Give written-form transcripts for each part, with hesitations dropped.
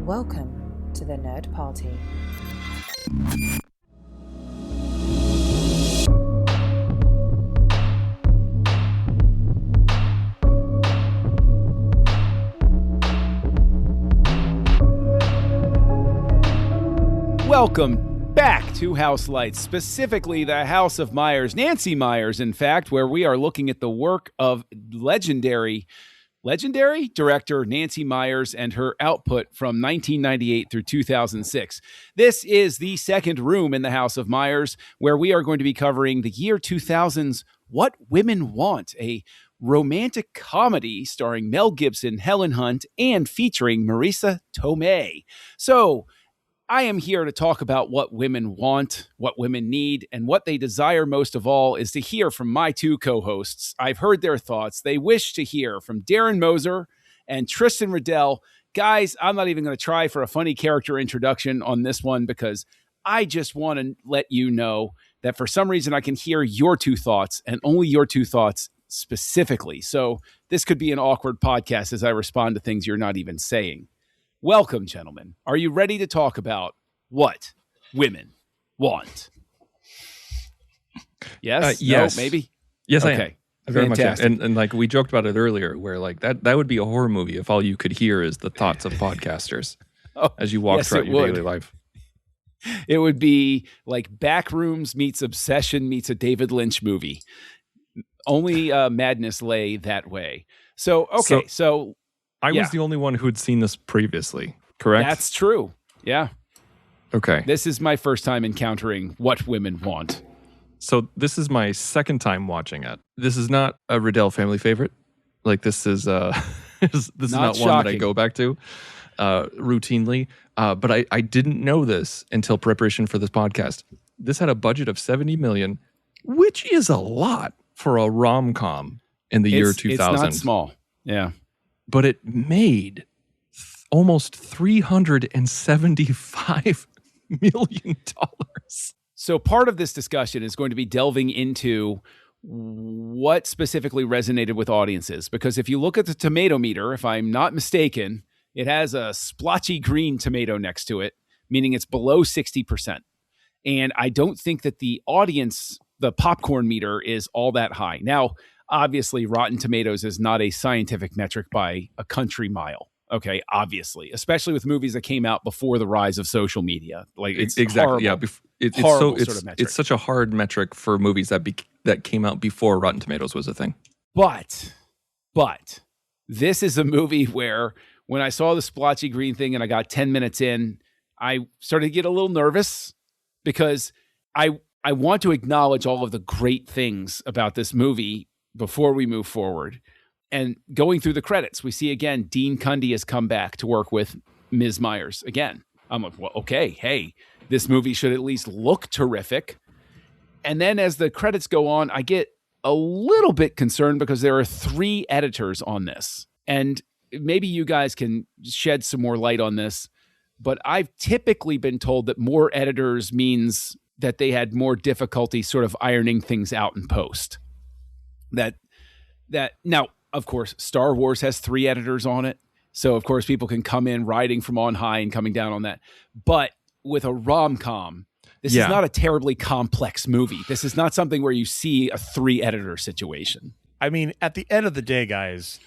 Welcome to the Nerd Party. Welcome back to Houselights, specifically the House of Meyers, Nancy Meyers, in fact, where we are looking at the work of legendary director Nancy Meyers and her output from 1998 through 2006. This is the second room in the House of Meyers, where we are going to be covering the year 2000's What Women Want, a romantic comedy starring Mel Gibson, Helen Hunt, and featuring Marisa Tomei. So, I am here to talk about what women want, what women need, and what they desire most of all is to hear from my two co-hosts. I've heard their thoughts. They wish to hear from Darren Moser and Tristan Riddell. Guys, I'm not even going to try for a funny character introduction on this one because I just want to let you know that for some reason I can hear your two thoughts and only your two thoughts specifically. So this could be an awkward podcast as I respond to things you're not even saying. Welcome, gentlemen. Are you ready to talk about what women want? Yes? Yes. No? Maybe? Yes, okay. I am. Very Fantastic. much. And like we joked about it earlier, where like that would be a horror movie if all you could hear is the thoughts of podcasters as you walk throughout your daily life. It would be like Backrooms meets Obsession meets a David Lynch movie. Only madness lay that way. So, okay. So I was the only one who had seen this previously, correct? That's true. Yeah. Okay. This is my first time encountering what women want. So this is my second time watching it. This is not a Riddell family favorite. Like this is this is not one that I go back to routinely. But I didn't know this until preparation for this podcast. This had a budget of $70 million, which is a lot for a rom-com in the year 2000. It's not small. Yeah. But it made almost $375 million. So part of this discussion is going to be delving into what specifically resonated with audiences. Because if you look at the tomato meter, if I'm not mistaken, it has a splotchy green tomato next to it, meaning it's below 60%. And I don't think that the audience, the popcorn meter, is all that high. Now, obviously, Rotten Tomatoes is not a scientific metric by a country mile. Okay, obviously, especially with movies that came out before the rise of social media. Like it's exactly, horrible, it's horrible sort of metric. It's such a hard metric for movies that came out before Rotten Tomatoes was a thing. But this is a movie where when I saw the splotchy green thing and I got 10 minutes in, I started to get a little nervous because I want to acknowledge all of the great things about this movie before we move forward. And going through the credits, we see again, Dean Cundy has come back to work with Ms. Meyers again. I'm like, well, okay, hey, this movie should at least look terrific. And then as the credits go on, I get a little bit concerned because there are 3 editors on this. And maybe you guys can shed some more light on this, but I've typically been told that more editors means that they had more difficulty sort of ironing things out in post. That now, of course, Star Wars has 3 editors on it. So, of course, people can come in riding from on high and coming down on that. But with a rom-com, this is not a terribly complex movie. This is not something where you see a 3-editor situation. I mean, at the end of the day, guys,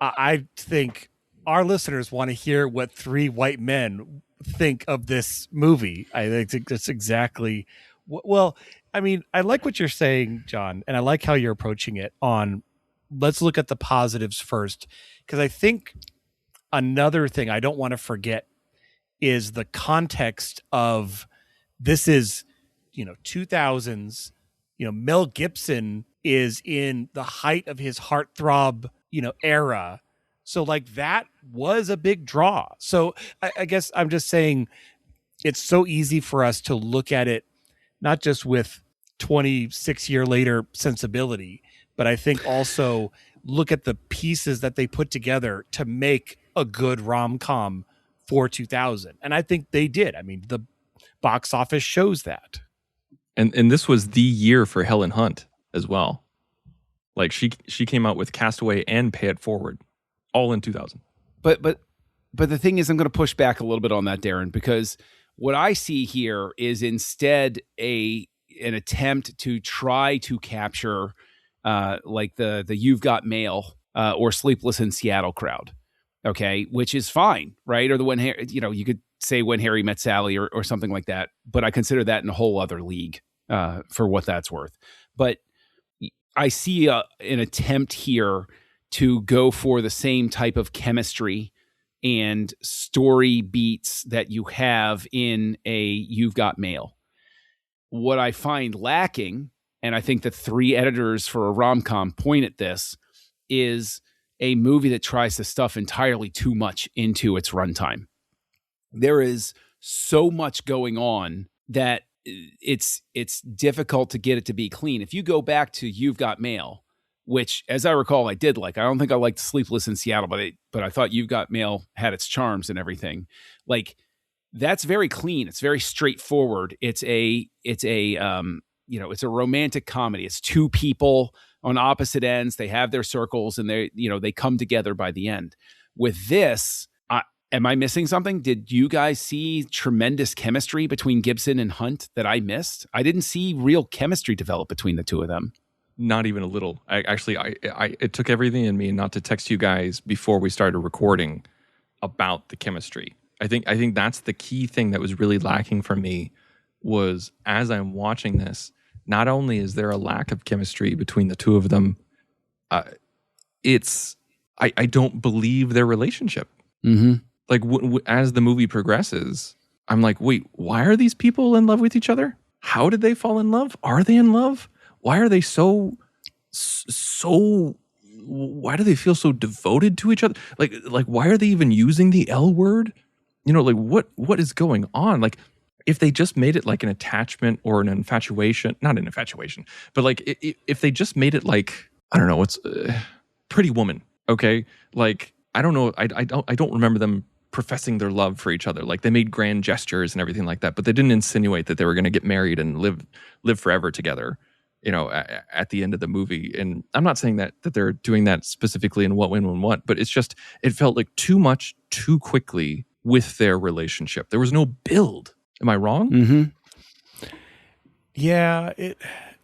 I think our listeners want to hear what 3 white men think of this movie. I think that's exactly... Well, I mean, I like what you're saying, John, and I like how you're approaching it on... Let's look at the positives first, because I think another thing I don't want to forget is the context of this is, 2000s, Mel Gibson is in the height of his heartthrob, era. So like that was a big draw. So I guess I'm just saying it's so easy for us to look at it, not just with 26 year later sensibility, but I think also look at the pieces that they put together to make a good rom-com for 2000. And I think they did. I mean, the box office shows that. And this was the year for Helen Hunt as well. Like she came out with Castaway and Pay It Forward all in 2000. But the thing is, I'm going to push back a little bit on that, Darren, because what I see here is instead an attempt to try to capture like the You've Got Mail or Sleepless in Seattle crowd, okay, which is fine, right? Or the when you could say When Harry Met Sally or something like that, but I consider that in a whole other league for what that's worth. But I see an attempt here to go for the same type of chemistry and story beats that you have in a You've Got Mail. What I find lacking, and I think the three editors for a rom-com point at this, is a movie that tries to stuff entirely too much into its runtime. There is so much going on that it's difficult to get it to be clean. If you go back to You've Got Mail, which, as I recall, I did like. I don't think I liked Sleepless in Seattle, but I thought You've Got Mail had its charms and everything. Like, that's very clean. It's very straightforward. It's a romantic comedy. It's two people on opposite ends. They have their circles and they come together by the end. With this, am I missing something? Did you guys see tremendous chemistry between Gibson and Hunt that I missed? I didn't see real chemistry develop between the two of them. Not even a little. It took everything in me not to text you guys before we started recording about the chemistry. I think that's the key thing that was really lacking for me, was as I'm watching this, not only is there a lack of chemistry between the two of them, I don't believe their relationship. Mm-hmm. Like as the movie progresses, I'm like, wait, why are these people in love with each other? How did they fall in love? Are they in love? Why are they so? Why do they feel so devoted to each other? Like why are they even using the L word? Like what is going on? Like, if they just made it like an attachment or an infatuation, not an infatuation, but like if they just made it like, I don't know, what's Pretty Woman, okay? Like, I don't know, I don't remember them professing their love for each other. Like, they made grand gestures and everything like that, but they didn't insinuate that they were going to get married and live forever together, at the end of the movie. And I'm not saying that they're doing that specifically in What, When, What, but it's just, it felt like too much too quickly with their relationship. There was no build. Am I wrong? Mm-hmm. Yeah.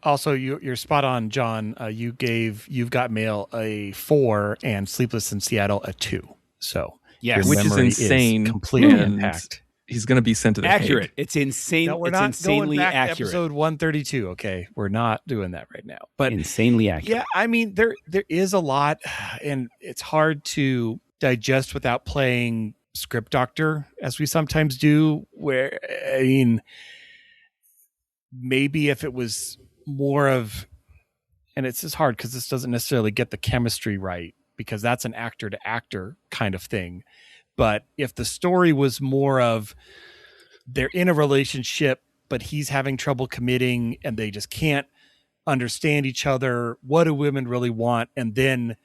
Also, you're spot on, John. You gave You've Got Mail a 4 and Sleepless in Seattle a 2. So, yes, your which is memory insane. Completely intact. He's going to be sent to the accurate. Hague. It's insane. No, we're it's not insanely going back accurate. to episode 132. Okay, we're not doing that right now. But insanely accurate. Yeah, I mean, there is a lot, and it's hard to digest without playing script doctor, as we sometimes do. Where, I mean, maybe if it was more of, and it's just hard because this doesn't necessarily get the chemistry right, because that's an actor to actor kind of thing. But if the story was more of they're in a relationship, but he's having trouble committing and they just can't understand each other. What do women really want? And then,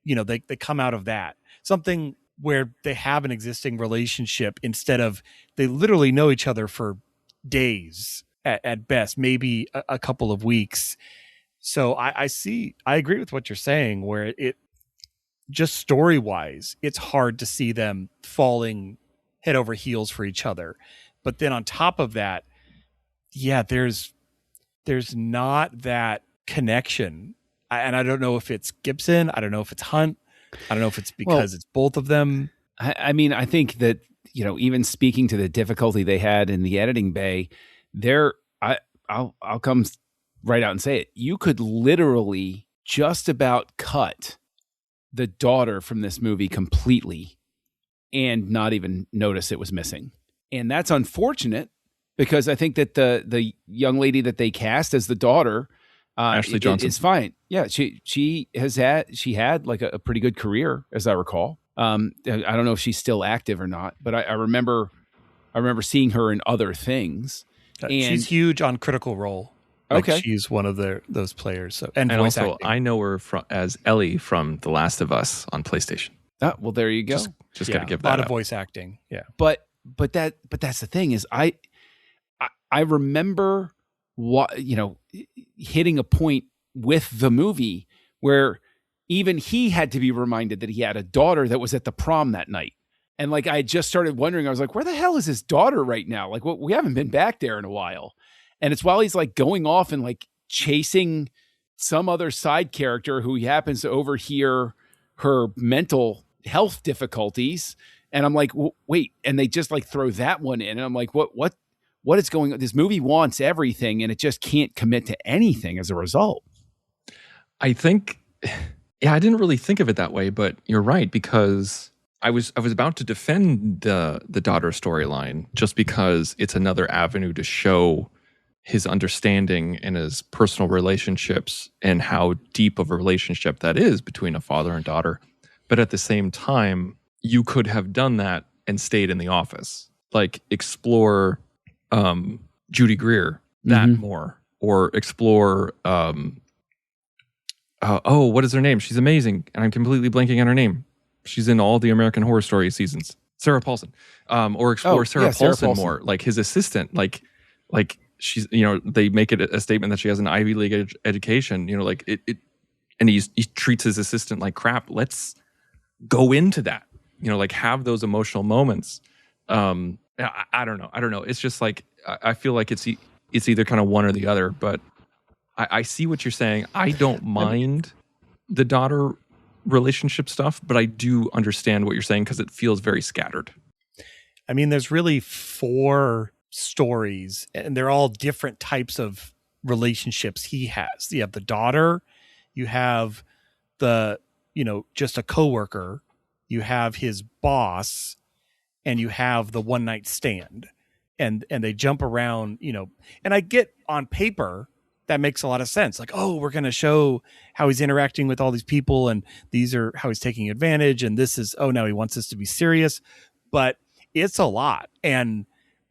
they come out of that. Something where they have an existing relationship instead of they literally know each other for days at best, maybe a couple of weeks. So I agree with what you're saying, where it just story-wise, it's hard to see them falling head over heels for each other. But then on top of that, yeah, there's not that connection. And I don't know if it's Gibson. I don't know if it's Hunt. I don't know if it's because it's both of them. I mean, I think that, even speaking to the difficulty they had in the editing bay, I'll come right out and say it. You could literally just about cut the daughter from this movie completely and not even notice it was missing. And that's unfortunate, because I think that the young lady that they cast as the daughter, Ashley Johnson, is fine. Yeah, she had like a pretty good career, as I recall. I don't know if she's still active or not, but I remember seeing her in other things. And she's huge on Critical Role. Okay, she's one of those players. So and voice also acting. I know her as Ellie from The Last of Us on PlayStation. Oh, well, there you go. Just got to give that a lot of up. voice acting. Yeah, but that's the thing is I remember hitting a point with the movie where even he had to be reminded that he had a daughter that was at the prom that night. And like, I just started wondering, I was like, where the hell is his daughter right now? Like, we haven't been back there in a while. And it's while he's like going off and like chasing some other side character who he happens to overhear her mental health difficulties. And I'm like, wait, and they just like throw that one in. And I'm like, what is going on? This movie wants everything and it just can't commit to anything as a result. I think, yeah, I didn't really think of it that way, but you're right, because I was about to defend the daughter storyline just because it's another avenue to show his understanding and his personal relationships and how deep of a relationship that is between a father and daughter. But at the same time, you could have done that and stayed in the office, like explore Judy Greer that more, or explore what is her name? She's amazing, and I'm completely blanking on her name. She's in all the American Horror Story seasons. Sarah Paulson. Or explore Sarah Paulson more, like his assistant. Like she's, they make it a statement that she has an Ivy League education. Like it, and he treats his assistant like crap. Let's go into that. Like have those emotional moments. I don't know. It's just like I feel like it's either kind of one or the other. But I see what you're saying. I don't mind the daughter relationship stuff, but I do understand what you're saying because it feels very scattered. I mean, there's really 4 stories, and they're all different types of relationships he has. You have the daughter, you have the, just a coworker, you have his boss, and you have the one night stand. And they jump around, and I get on paper that makes a lot of sense. Like, oh, we're going to show how he's interacting with all these people, and these are how he's taking advantage. And this is, now he wants this to be serious, but it's a lot. And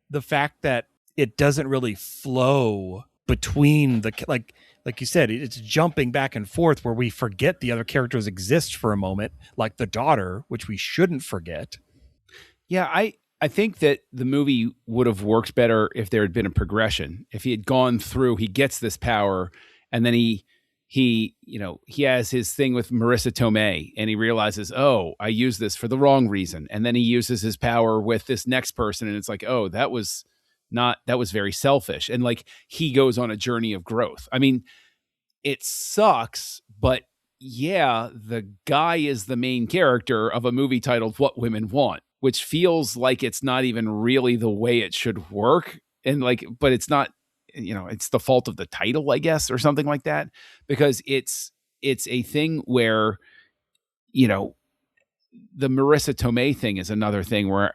the fact that it doesn't really flow between like you said, it's jumping back and forth where we forget the other characters exist for a moment, like the daughter, which we shouldn't forget. Yeah, I think that the movie would have worked better if there had been a progression. If he had gone through, he gets this power, and then he has his thing with Marissa Tomei, and he realizes, oh, I used this for the wrong reason. And then he uses his power with this next person, and it's like, oh, that was very selfish. And like, he goes on a journey of growth. I mean, it sucks, but yeah, the guy is the main character of a movie titled What Women Want, which feels like it's not even really the way it should work. And like, but it's not, it's the fault of the title, I guess, or something like that, because it's a thing where, the Marissa Tomei thing is another thing where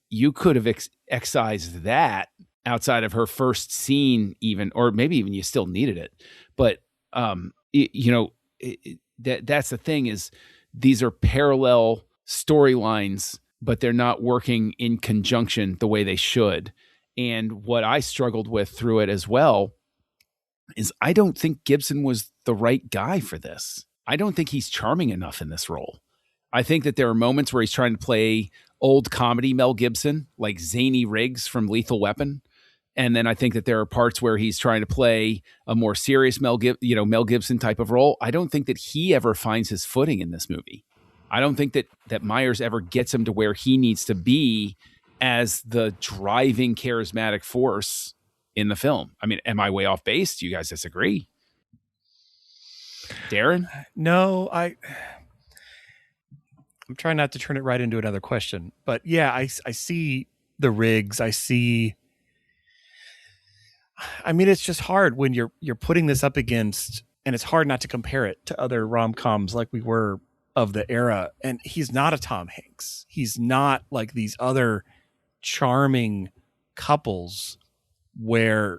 you could have excised that outside of her first scene even, or maybe even you still needed it. But, that's the thing, is these are parallel storylines, but they're not working in conjunction the way they should. And what I struggled with through it as well is I don't think Gibson was the right guy for this. I don't think he's charming enough in this role. I think that there are moments where he's trying to play old comedy Mel Gibson, like Zany Riggs from Lethal Weapon. And then I think that there are parts where he's trying to play a more serious Mel Gibson type of role. I don't think that he ever finds his footing in this movie. I don't think that Myers ever gets him to where he needs to be as the driving charismatic force in the film. I mean, am I way off base? Do you guys disagree? Darren? No, I'm trying not to turn it right into another question, but yeah, I see the Riggs. I mean, it's just hard when you're putting this up against, and it's hard not to compare it to other rom-coms like we were of the era. And he's not a Tom Hanks. He's not like these other charming couples where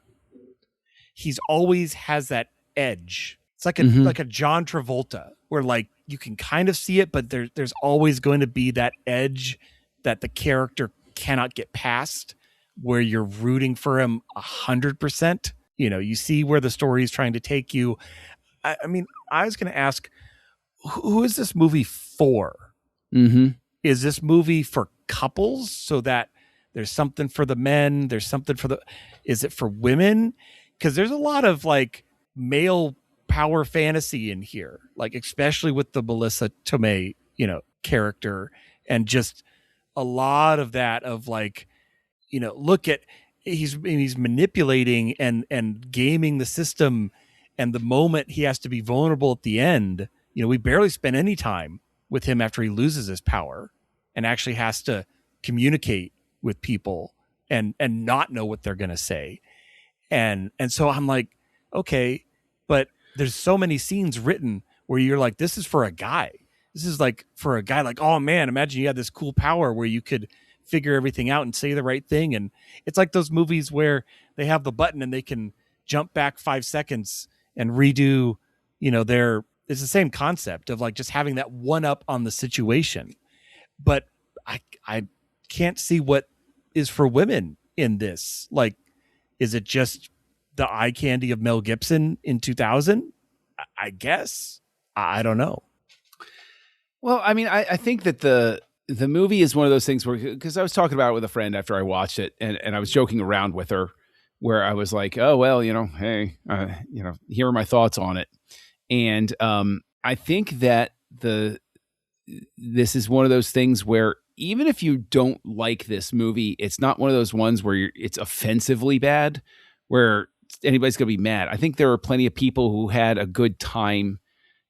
he's always has that edge. It's like like a John Travolta, where like you can kind of see it, but there's always going to be that edge that the character cannot get past, where you're rooting for him 100%. You see where the story is trying to take you. I mean, I was going to ask, who is this movie for? Mm-hmm. Is this movie for couples so that there's something for the men? There's something is it for women? Because there's a lot of like male power fantasy in here, like especially with the Melissa Tomei, character. and just a lot of that of like, look at he's manipulating and gaming the system, and the moment he has to be vulnerable at the end, we barely spend any time with him after he loses his power and actually has to communicate with people and not know what they're going to say. And so I'm like, okay, but there's so many scenes written where you're like, this is for a guy. This is like for a guy like, oh man, imagine you had this cool power where you could figure everything out and say the right thing. And it's like those movies where they have the button and they can jump back 5 seconds and redo, it's the same concept of like just having that one up on the situation. But I can't see what is for women in this. Like, is it just the eye candy of Mel Gibson in 2000? I guess. I don't know. Well, I mean, I think that the movie is one of those things where, because I was talking about it with a friend after I watched it, and I was joking around with her where I was like, oh, well, hey, here are my thoughts on it. And I think that this is one of those things where even if you don't like this movie, it's not one of those ones where it's offensively bad, where anybody's going to be mad. I think there are plenty of people who had a good time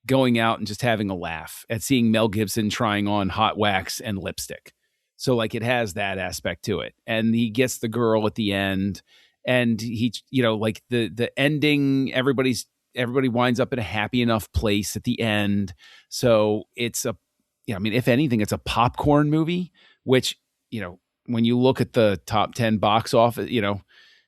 going out and just having a laugh at seeing Mel Gibson trying on hot wax and lipstick. So like it has that aspect to it. And he gets the girl at the end, and he, like the ending, everybody winds up in a happy enough place at the end. So it's if anything, it's a popcorn movie, which, when you look at the top 10 box office,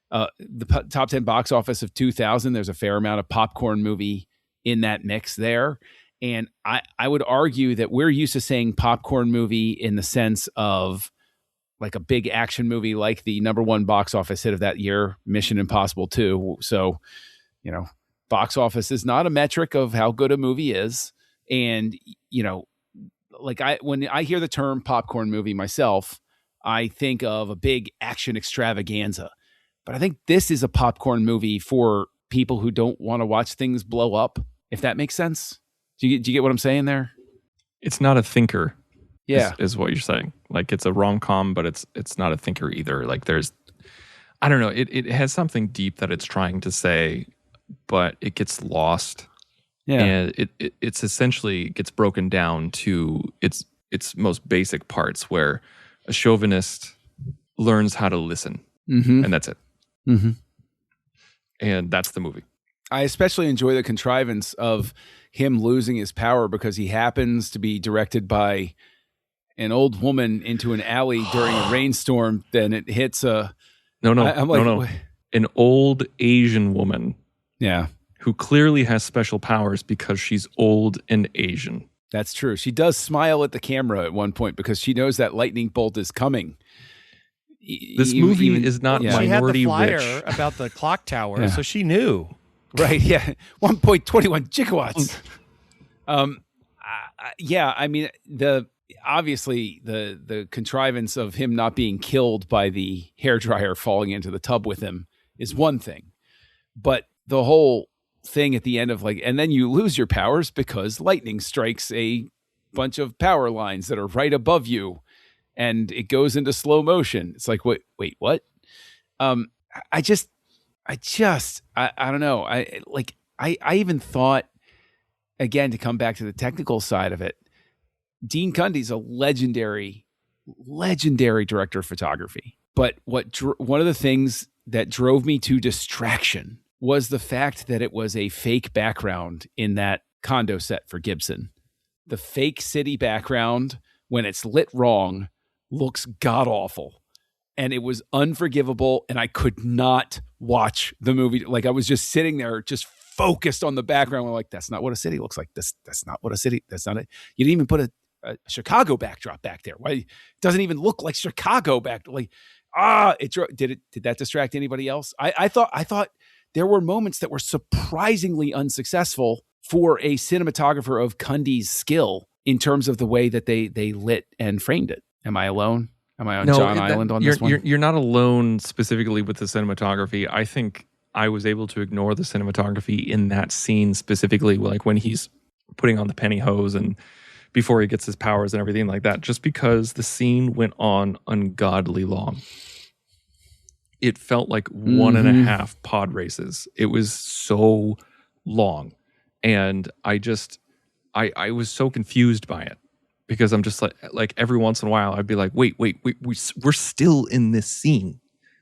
top 10 box office of 2000, there's a fair amount of popcorn movie in that mix there. And I would argue that we're used to saying popcorn movie in the sense of like a big action movie, like the number one box office hit of that year, Mission Impossible 2. So, box office is not a metric of how good a movie is. And, like when I hear the term popcorn movie myself, I think of a big action extravaganza. But I think this is a popcorn movie for people who don't want to watch things blow up, if that makes sense. Do you get what I'm saying there? It's not a thinker. Yeah. Is what you're saying. Like it's a rom-com, but it's not a thinker either. Like I don't know. It has something deep that it's trying to say, but it gets lost. Yeah. And it's essentially gets broken down to its most basic parts, where a chauvinist learns how to listen. Mm-hmm. And that's it. Mm-hmm. And that's the movie. I especially enjoy the contrivance of him losing his power because he happens to be directed by an old woman into an alley during a rainstorm. Then it hits a... No. An old Asian woman. Yeah. Who clearly has special powers because she's old and Asian. That's true. She does smile at the camera at one point because she knows that lightning bolt is coming. This movie is not minority she had the rich. flyer about the clock tower, so she knew. Right, yeah. 1.21 gigawatts. I mean, obviously the contrivance of him not being killed by the hairdryer falling into the tub with him is one thing. But the whole thing at the end of like, and then you lose your powers because lightning strikes a bunch of power lines that are right above you, and it goes into slow motion. It's like, wait, what? I don't know. I even thought, again, to come back to the technical side of it, Dean Cundey's a legendary director of photography. But one of the things that drove me to distraction was the fact that it was a fake background in that condo set for Gibson. The fake city background, when it's lit wrong, looks god-awful. And it was unforgivable, and I could not watch the movie. Like, I was just sitting there, just focused on the background. I'm like, that's not what a city looks like. That's not what a city, that's not it. You didn't even put a Chicago backdrop back there. Why? It doesn't even look like Chicago back. Like, did that distract anybody else? I thought there were moments that were surprisingly unsuccessful for a cinematographer of Cundey's skill in terms of the way that they lit and framed it. Am I alone? Am I on John Island on this one? You're not alone specifically with the cinematography. I think I was able to ignore the cinematography in that scene specifically, like when he's putting on the pantyhose and before he gets his powers and everything like that, just because the scene went on ungodly long. It felt like 1.5 pod races. It was so long. And I was so confused by it, because I'm just like every once in a while I'd be like, wait, we're still in this scene.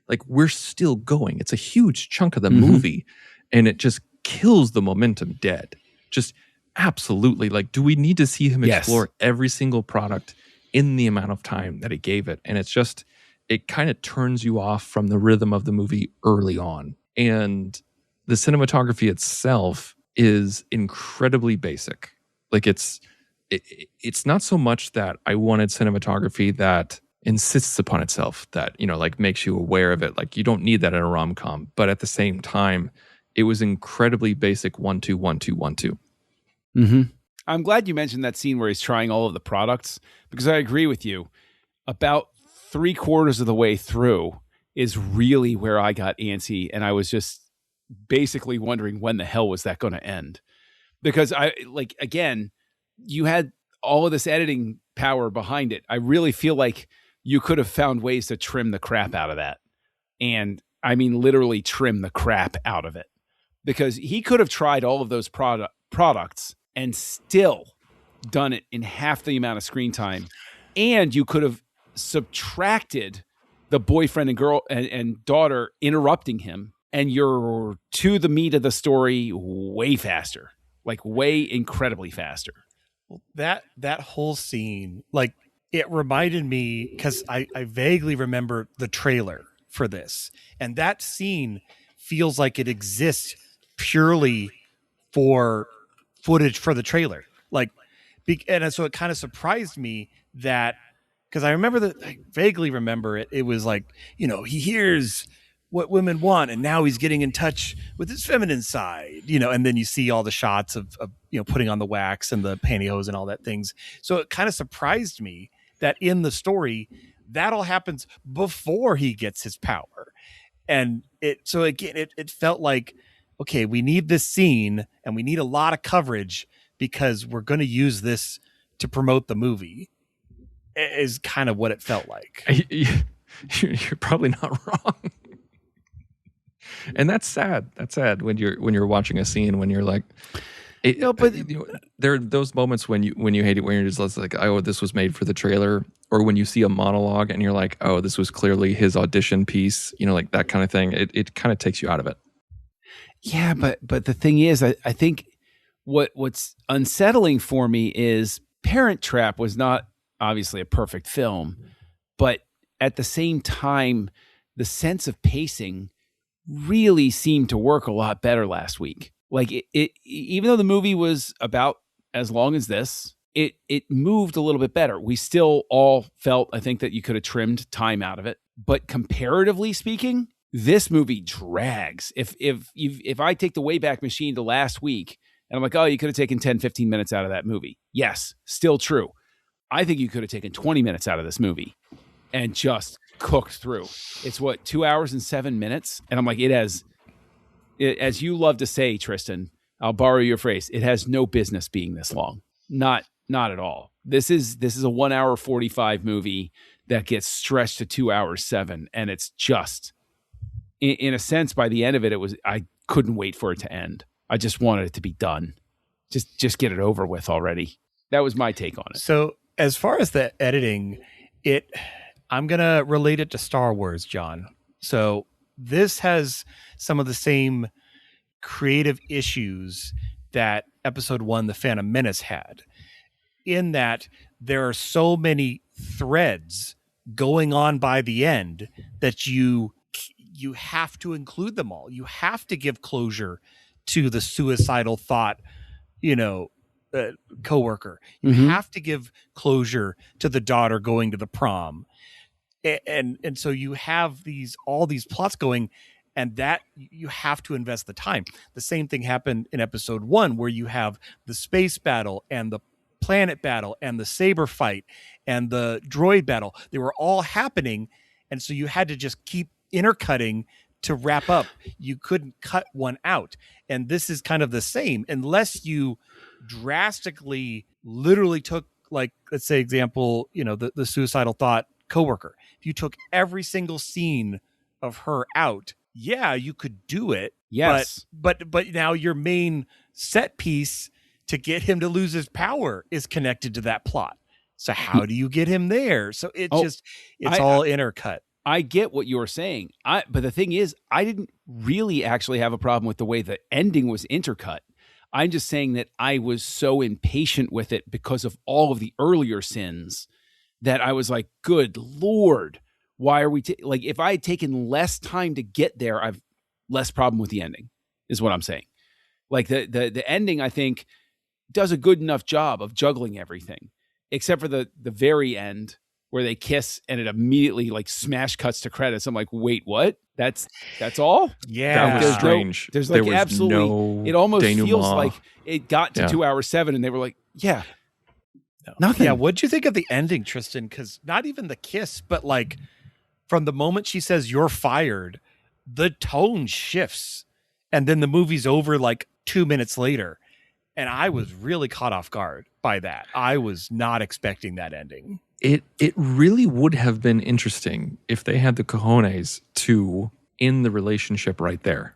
Like, we're still going. It's a huge chunk of the movie, and it just kills the momentum dead. Just absolutely. Like, do we need to see him explore every single product in the amount of time that he gave it? And it's just, it kind of turns you off from the rhythm of the movie early on. And the cinematography itself is incredibly basic. Like, it's not so much that I wanted cinematography that insists upon itself, that, you know, like makes you aware of it. Like, you don't need that in a rom-com, but at the same time, it was incredibly basic 1 2 1 2 1 2. I'm glad you mentioned that scene where he's trying all of the products, because I agree with you. About 3/4 of the way through is really where I got antsy, and I was just basically wondering, when the hell was that going to end? Because again, you had all of this editing power behind it. I really feel like you could have found ways to trim the crap out of that. And I mean, literally trim the crap out of it, because he could have tried all of those products and still done it in half the amount of screen time. And you could have subtracted the boyfriend and girl and daughter interrupting him, and you're to the meat of the story way faster, like way incredibly faster. Well, that whole scene, like, it reminded me, because I vaguely remember the trailer for this, and that scene feels like it exists purely for footage for the trailer. Like, and so it kind of surprised me that, because I vaguely remember it. It was like, you know, he hears what women want, and now he's getting in touch with his feminine side, you know, and then you see all the shots of you know, putting on the wax and the pantyhose and all that things. So it kind of surprised me that in the story, that all happens before he gets his power. And it felt like, okay, we need this scene and we need a lot of coverage because we're going to use this to promote the movie, is kind of what it felt like. You're probably not wrong. And that's sad. That's sad when you're watching a scene, when you're like, there are those moments when you hate it, when you're just like, oh, this was made for the trailer, or when you see a monologue and you're like, oh, this was clearly his audition piece, you know, like that kind of thing. It kind of takes you out of it. Yeah, but the thing is, I think what's unsettling for me is Parent Trap was not obviously a perfect film, but at the same time, the sense of pacing really seemed to work a lot better last week. Like, it even though the movie was about as long as this, it moved a little bit better. We still all felt, I think, that you could have trimmed time out of it, but comparatively speaking, this movie drags. If I take the Wayback Machine to last week and I'm like, oh, you could have taken 10, 15 minutes out of that movie. Yes, still true. I think you could have taken 20 minutes out of this movie and just cooked through. It's 2 hours and 7 minutes. And I'm like, as you love to say, Tristan, I'll borrow your phrase, it has no business being this long. Not at all. This is a 1 hour 45 movie that gets stretched to 2 hours 7. And it's just, in a sense, by the end of it, I couldn't wait for it to end. I just wanted it to be done. Just get it over with already. That was my take on it. So as far as the editing, I'm going to relate it to Star Wars, John. So this has some of the same creative issues that Episode 1, The Phantom Menace, had, in that there are so many threads going on by the end that you have to include them all. You have to give closure to the suicidal thought, coworker. You have to give closure to the daughter going to the prom. And so you have all these plots going, and that you have to invest the time. The same thing happened in Episode 1, where you have the space battle and the planet battle and the saber fight and the droid battle. They were all happening, and so you had to just keep intercutting to wrap up. You couldn't cut one out. And this is kind of the same, unless you drastically literally took like, let's say example, the suicidal thought coworker, if you took every single scene of her out, yeah, you could do it. Yes. But now your main set piece to get him to lose his power is connected to that plot. So how do you get him there? So it's all intercut. I get what you're saying. But the thing is, I didn't really actually have a problem with the way the ending was intercut. I'm just saying that I was so impatient with it because of all of the earlier sins that I was like, good Lord, why are we like, if I had taken less time to get there, I've less problem with the ending, is what I'm saying. Like the ending, I think, does a good enough job of juggling everything, except for the very end where they kiss and it immediately like smash cuts to credits. I'm like, wait, what? That's all? Yeah. That was strange. There's like absolutely, no it almost denouement. feels like it got to 2 hours 7 and they were like, yeah, nothing. Yeah. What'd you think of the ending, Tristan? Because not even the kiss, but like from the moment she says you're fired, the tone shifts. And then the movie's over like 2 minutes later. And I was really caught off guard by that. I was not expecting that ending. It really would have been interesting if they had the cojones to end the relationship right there.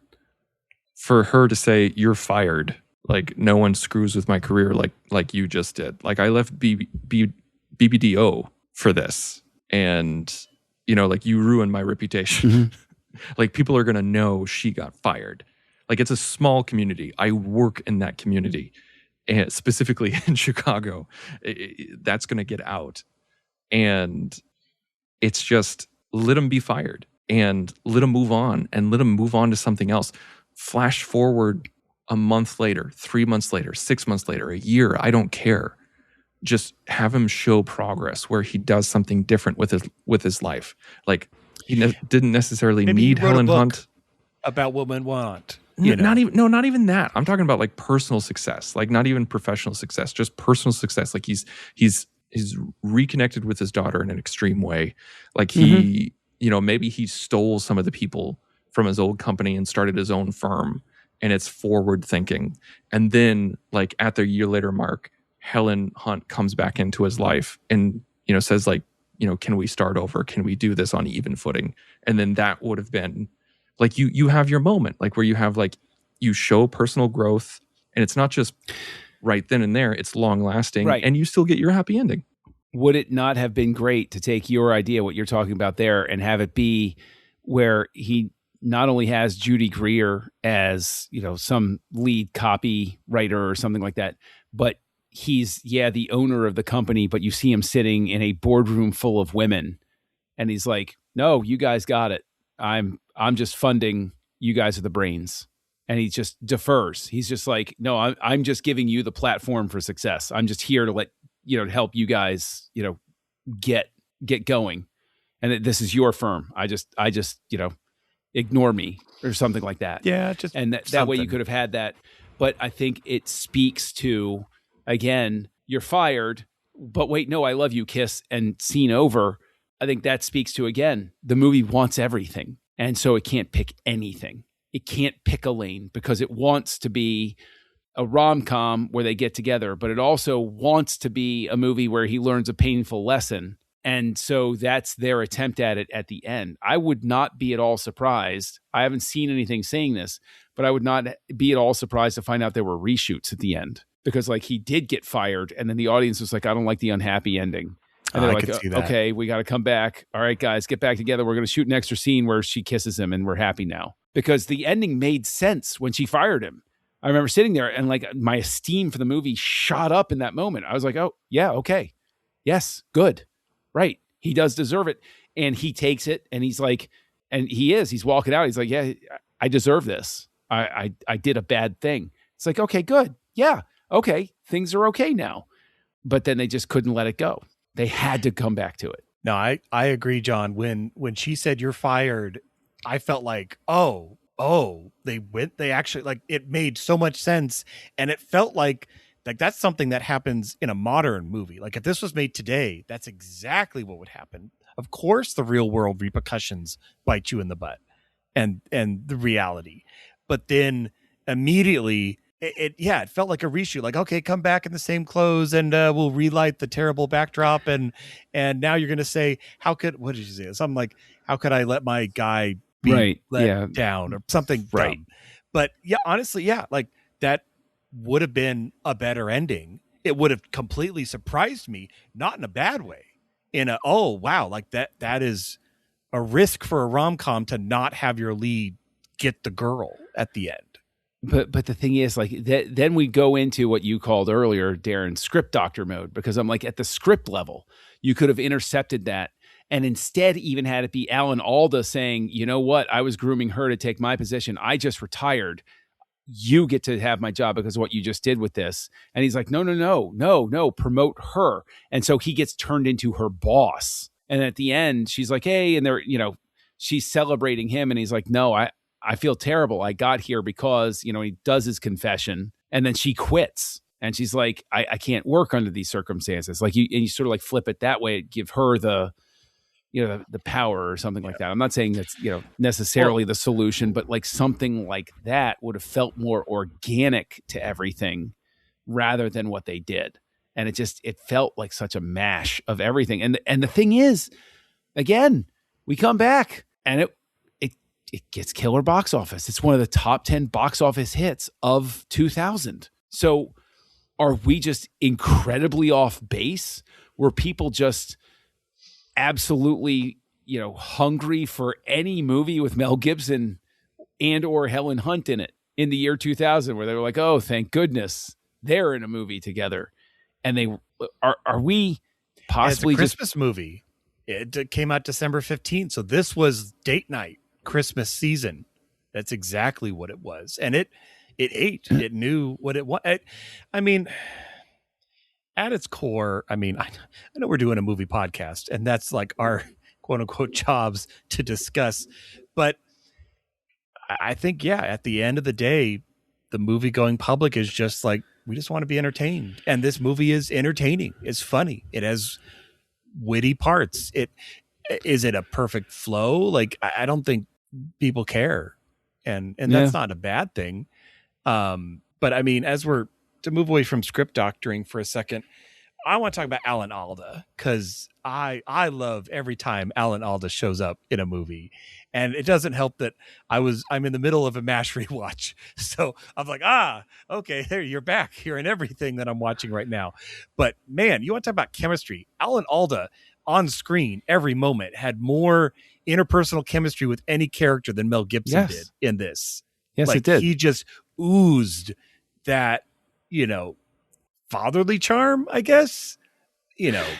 For her to say, you're fired. Like, no one screws with my career like you just did. Like, I left BBDO for this. And, like, you ruined my reputation. Mm-hmm. Like, people are going to know she got fired. Like, it's a small community. I work in that community. And specifically in Chicago. That's going to get out. And it's just, let them be fired and let them move on and let them move on to something else. Flash forward a month later, 3 months later, 6 months later, a year, I don't care. Just have him show progress where he does something different with his life. Like, he didn't necessarily need Helen Hunt. About what women want. Not even that. I'm talking about like personal success, like not even professional success, just personal success. Like he's reconnected with his daughter in an extreme way. Like he, maybe he stole some of the people from his old company and started his own firm, and it's forward thinking. And then like at the year later mark, Helen Hunt comes back into his life and, says like, can we start over? Can we do this on even footing? And then that would have been like, you have your moment, like where you have like, you show personal growth, and it's not just right then and there, it's long lasting, right, and you still get your happy ending. Would it not have been great to take your idea, what you're talking about there, and have it be where he not only has Judy Greer as, some lead copywriter or something like that, but he's, the owner of the company, but you see him sitting in a boardroom full of women and he's like, no, you guys got it. I'm just funding, you guys are the brains. And he just defers. He's just like, no, I'm just giving you the platform for success. I'm just here to let, to help you guys, get going. And this is your firm. I just, ignore me or something like that. Yeah. Just and that way you could have had that. But I think it speaks to, again, you're fired, but wait, no, I love you, kiss, and scene over. I think that speaks to, again, the movie wants everything. And so it can't pick anything. It can't pick a lane because it wants to be a rom-com where they get together, but it also wants to be a movie where he learns a painful lesson. And so that's their attempt at it at the end. I would not be at all surprised. I haven't seen anything saying this, but I would not be at all surprised to find out there were reshoots at the end, because like he did get fired and then the audience was like, I don't like the unhappy ending. And they're like, okay, we got to come back. All right, guys, get back together. We're going to shoot an extra scene where she kisses him and we're happy now. Because the ending made sense when she fired him. I remember sitting there and like my esteem for the movie shot up in that moment. I was like, oh, yeah, okay. Yes, good. Right. He does deserve it. And he takes it and he's like, and he's walking out. He's like, yeah, I deserve this. I did a bad thing. It's like, okay, good. Yeah. Okay. Things are okay now. But then they just couldn't let it go. They had to come back to it. No, I agree, John. When she said you're fired, I felt like, they actually, like, it made so much sense. And it felt like that's something that happens in a modern movie. Like if this was made today, that's exactly what would happen. Of course, the real world repercussions bite you in the butt and the reality. But then immediately it felt like a reshoot. Like, okay, come back in the same clothes and we'll relight the terrible backdrop. And now you're going to say, what did you say? Something like, how could I let my guy be let down or something dumb? But yeah, honestly, yeah, like that would have been a better ending. It would have completely surprised me, not in a bad way, oh, wow, like that is a risk for a rom-com to not have your lead get the girl at the end. But the thing is, like, then we go into what you called earlier, Darren, script doctor mode, because I'm like, at the script level, you could have intercepted that and instead even had it be Alan Alda saying, you know what, I was grooming her to take my position. I just retired. You get to have my job because of what you just did with this. And he's like, no, promote her. And so he gets turned into her boss. And at the end, she's like, hey, and they're, she's celebrating him. And he's like, no, I feel terrible. I got here because, he does his confession and then she quits. And she's like, I can't work under these circumstances. Like you sort of like flip it that way, give her the power or something like that. I'm not saying that's, necessarily the solution, but like something like that would have felt more organic to everything rather than what they did. And it felt like such a mash of everything. And the thing is, again, we come back and it gets killer box office. It's one of the top 10 box office hits of 2000. So are we just incredibly off base? Were people just absolutely, hungry for any movie with Mel Gibson and or Helen Hunt in it in the year 2000, where they were like, oh, thank goodness they're in a movie together? And are we possibly it's a Christmas movie? It came out December 15th. So this was date night, Christmas season. That's exactly what it was. And it ate. It knew what it was. I mean, at its core, I know we're doing a movie podcast and that's like our quote unquote jobs to discuss. But I think, yeah, at the end of the day, the movie going public is just like, we just want to be entertained. And this movie is entertaining. It's funny. It has witty parts. Is it a perfect flow? Like, I don't think people care. And that's not a bad thing. But as we're to move away from script doctoring for a second, I want to talk about Alan Alda, because I love every time Alan Alda shows up in a movie. And it doesn't help that I'm in the middle of a MASH rewatch. So I'm like, okay, there, you're back. You're in everything that I'm watching right now. But man, you want to talk about chemistry. Alan Alda on screen every moment had more interpersonal chemistry with any character than Mel Gibson did in this. Yes, it did. He just oozed that, fatherly charm, I guess,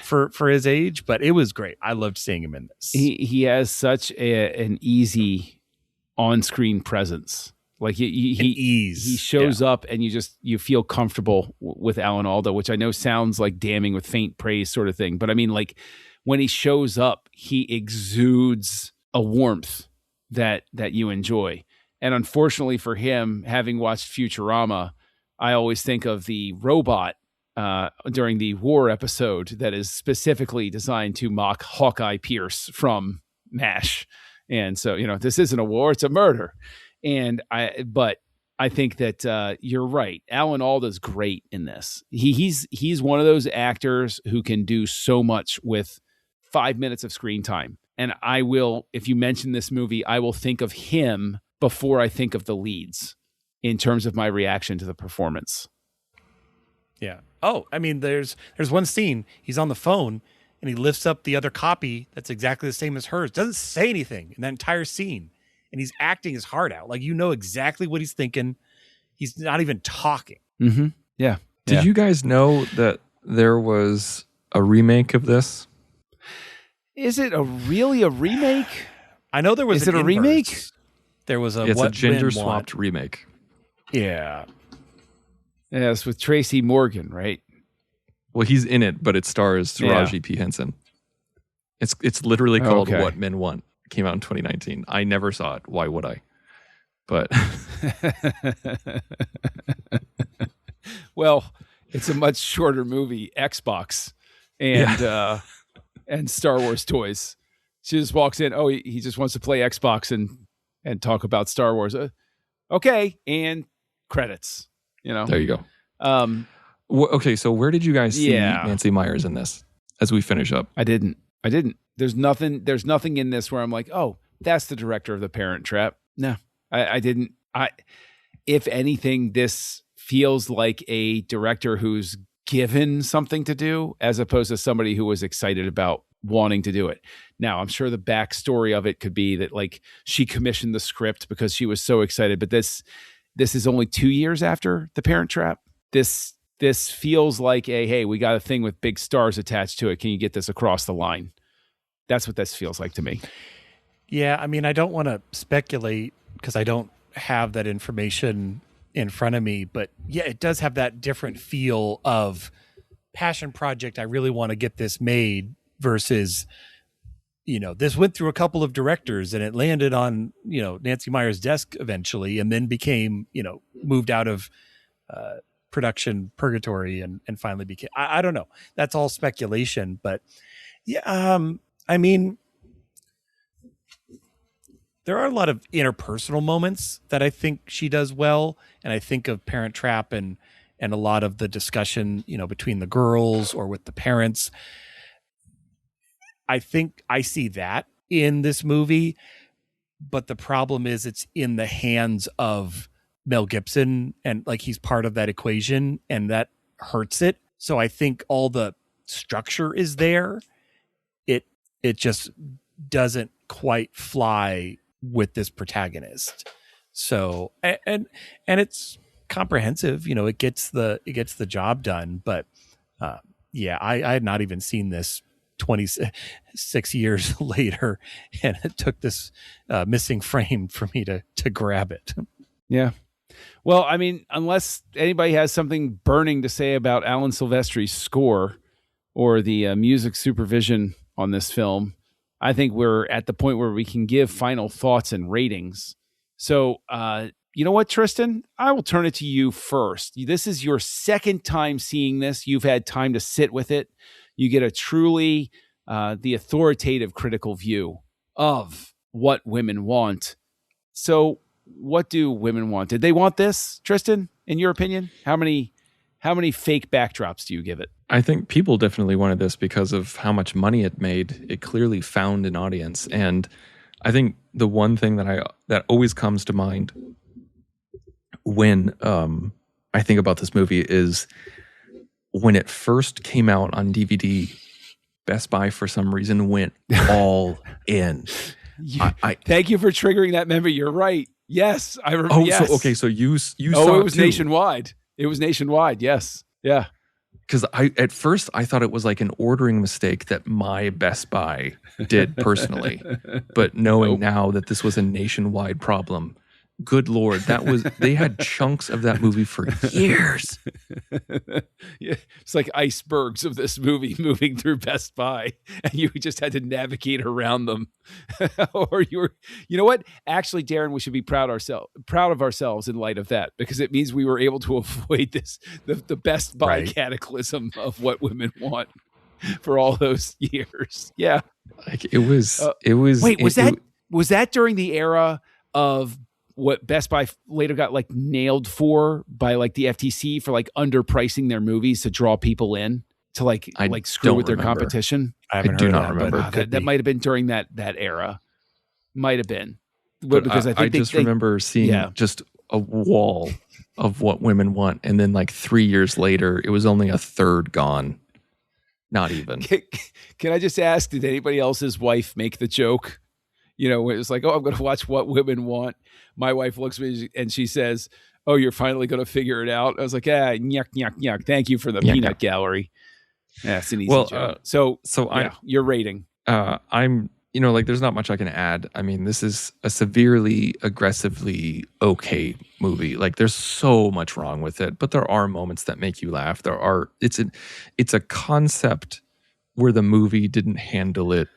for his age, but it was great. I loved seeing him in this. He has such an easy on-screen presence. Like he shows up and you feel comfortable with Alan Alda, which I know sounds like damning with faint praise sort of thing. But like when he shows up, he exudes a warmth that you enjoy. And unfortunately for him, having watched Futurama, I always think of the robot during the war episode that is specifically designed to mock Hawkeye Pierce from MASH. And so, this isn't a war, it's a murder. But I think that you're right. Alan Alda's great in this. He's one of those actors who can do so much with 5 minutes of screen time. And if you mention this movie, I will think of him before I think of the leads in terms of my reaction to the performance. Yeah. Oh, there's one scene. He's on the phone and he lifts up the other copy that's exactly the same as hers. Doesn't say anything in that entire scene. And he's acting his heart out. Like, exactly what he's thinking. He's not even talking. Mm-hmm. Yeah. Did you guys know that there was a remake of this? Is it really a remake? I know there was. Is it a remake? There was it's a gender swapped remake. Yeah. Yeah, it's with Tracy Morgan, right? Well, he's in it, but it stars Taraji P. Henson. It's literally called What Men Want. It came out in 2019. I never saw it. Why would I? But well, it's a much shorter movie. Xbox and Star Wars toys. She just walks in. Oh, he just wants to play Xbox and talk about Star Wars. Okay, and credits. There you go. Okay, so where did you guys see Nancy Meyers in this? As we finish up, I didn't. There's nothing in this where I'm like, oh, that's the director of The Parent Trap. No, I didn't. If anything, this feels like a director who's given something to do as opposed to somebody who was excited about wanting to do it. Now, I'm sure the backstory of it could be that like she commissioned the script because she was so excited, but this is only 2 years after The Parent Trap. This feels like hey, we got a thing with big stars attached to it. Can you get this across the line? That's what this feels like to me. Yeah, I mean, I don't want to speculate because I don't have that information in front of me, but yeah, it does have that different feel of passion project. I really want to get this made versus, this went through a couple of directors and it landed on, Nancy Meyers' desk eventually, and then became, moved out of production purgatory and finally became, I don't know. That's all speculation, but yeah, I mean, there are a lot of interpersonal moments that I think she does well. And I think of Parent Trap and a lot of the discussion, between the girls or with the parents. I think I see that in this movie, but the problem is it's in the hands of Mel Gibson and like he's part of that equation and that hurts it. So I think all the structure is there. It just doesn't quite fly with this protagonist. So and it's comprehensive, it gets the job done, but I had not even seen this 26 years later, and it took this missing frame for me to grab it. Yeah. Well, I mean, unless anybody has something burning to say about Alan Silvestri's score or the music supervision on this film, I think we're at the point where we can give final thoughts and ratings. So, you know what, Tristan? I will turn it to you first. This is your second time seeing this. You've had time to sit with it. You get a truly the authoritative critical view of what women want. So what do women want? Did they want this, Tristan, in your opinion? How many fake backdrops do you give it? I think people definitely wanted this because of how much money it made. It clearly found an audience. And I think the one thing that always comes to mind when I think about this movie is when it first came out on DVD, Best Buy for some reason went all in. Thank you for triggering that memory. You're right. Yes, I remember. Oh, yes. So okay, so you saw it was too. Nationwide. It was nationwide. Yes, yeah. Because at first I thought it was like an ordering mistake that my Best Buy did personally, but knowing now that this was a nationwide problem, good Lord, they had chunks of that movie for years. Yeah, it's like icebergs of this movie moving through Best Buy, and you just had to navigate around them. Or you know what? Actually, Darren, we should be proud of ourselves in light of that, because it means we were able to avoid the Best Buy cataclysm of what women want for all those years. Yeah, like it was. Wait, was that during the era of what Best Buy later got like nailed for by like the FTC for like underpricing their movies to draw people in to like screw with their competition? I do not remember. That might have been during that era. Might have been. But because I just remember seeing just a wall of what women want, and then like 3 years later, it was only a third gone. Not even. Can I just ask, did anybody else's wife make the joke? It was like, oh, I'm going to watch What Women Want. My wife looks at me and she says, oh, you're finally going to figure it out. I was like, yuck, yuck, yuck. Thank you for the peanut gallery. Yeah, it's an easy joke. So your rating. I'm, there's not much I can add. I mean, this is a severely, aggressively okay movie. Like, there's so much wrong with it, but there are moments that make you laugh. It's a concept where the movie didn't handle it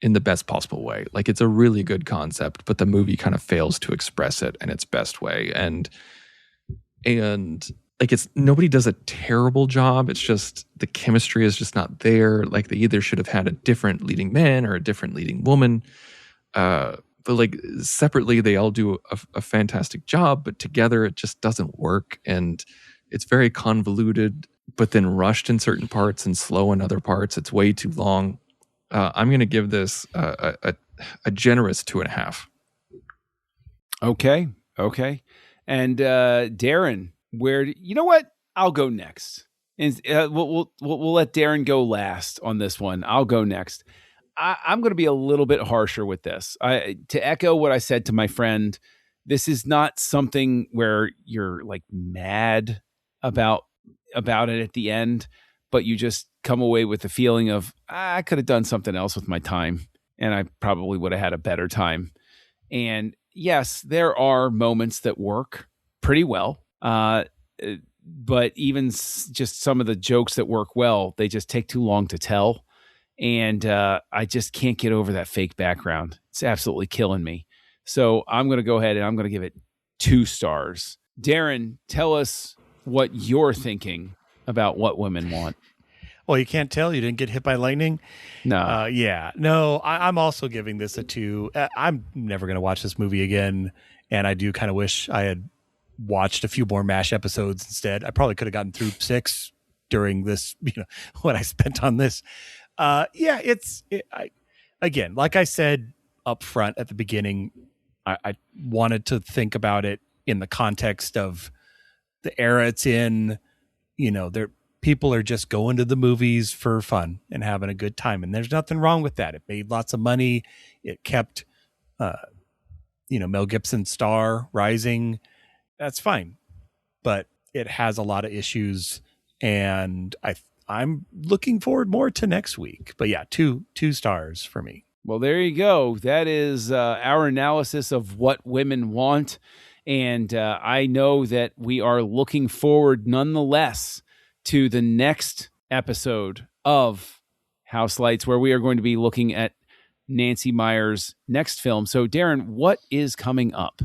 in the best possible way. Like, it's a really good concept, but the movie kind of fails to express it in its best way. And like, nobody does a terrible job. It's just the chemistry is just not there. Like, they either should have had a different leading man or a different leading woman. but like separately, they all do a fantastic job, but together it just doesn't work. And it's very convoluted, but then rushed in certain parts and slow in other parts. It's way too long. I'm going to give this a generous 2.5. Okay. And Darren, you know what? I'll go next. And we'll let Darren go last on this one. I'll go next. I'm going to be a little bit harsher with this. To echo what I said to my friend, this is not something where you're like mad about it at the end, but you just come away with the feeling of, I could have done something else with my time, and I probably would have had a better time. And yes, there are moments that work pretty well. But even just some of the jokes that work well, they just take too long to tell. And I just can't get over that fake background. It's absolutely killing me. So I'm going to go ahead and I'm going to give it 2 stars. Darren, tell us what you're thinking about What Women Want. Well, you can't tell you didn't get hit by lightning. No. Yeah. No, I'm also giving this a 2. I'm never going to watch this movie again. And I do kind of wish I had watched a few more MASH episodes instead. I probably could have gotten through 6 during this, what I spent on this. Again, like I said up front at the beginning, I wanted to think about it in the context of the era it's in. People are just going to the movies for fun and having a good time. And there's nothing wrong with that. It made lots of money. It kept, Mel Gibson's star rising. That's fine. But it has a lot of issues. And I'm looking forward more to next week. But yeah, 2 stars for me. Well, there you go. That is our analysis of What Women Want. And I know that we are looking forward nonetheless to the next episode of Houselights, where we are going to be looking at Nancy Meyers' next film. So, Darren, what is coming up?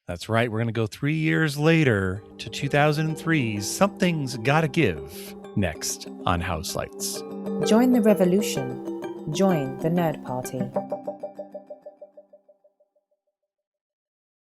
That's right. We're going to go 3 years later to 2003's Something's Gotta Give, next on Houselights. Join the revolution. Join the Nerd Party.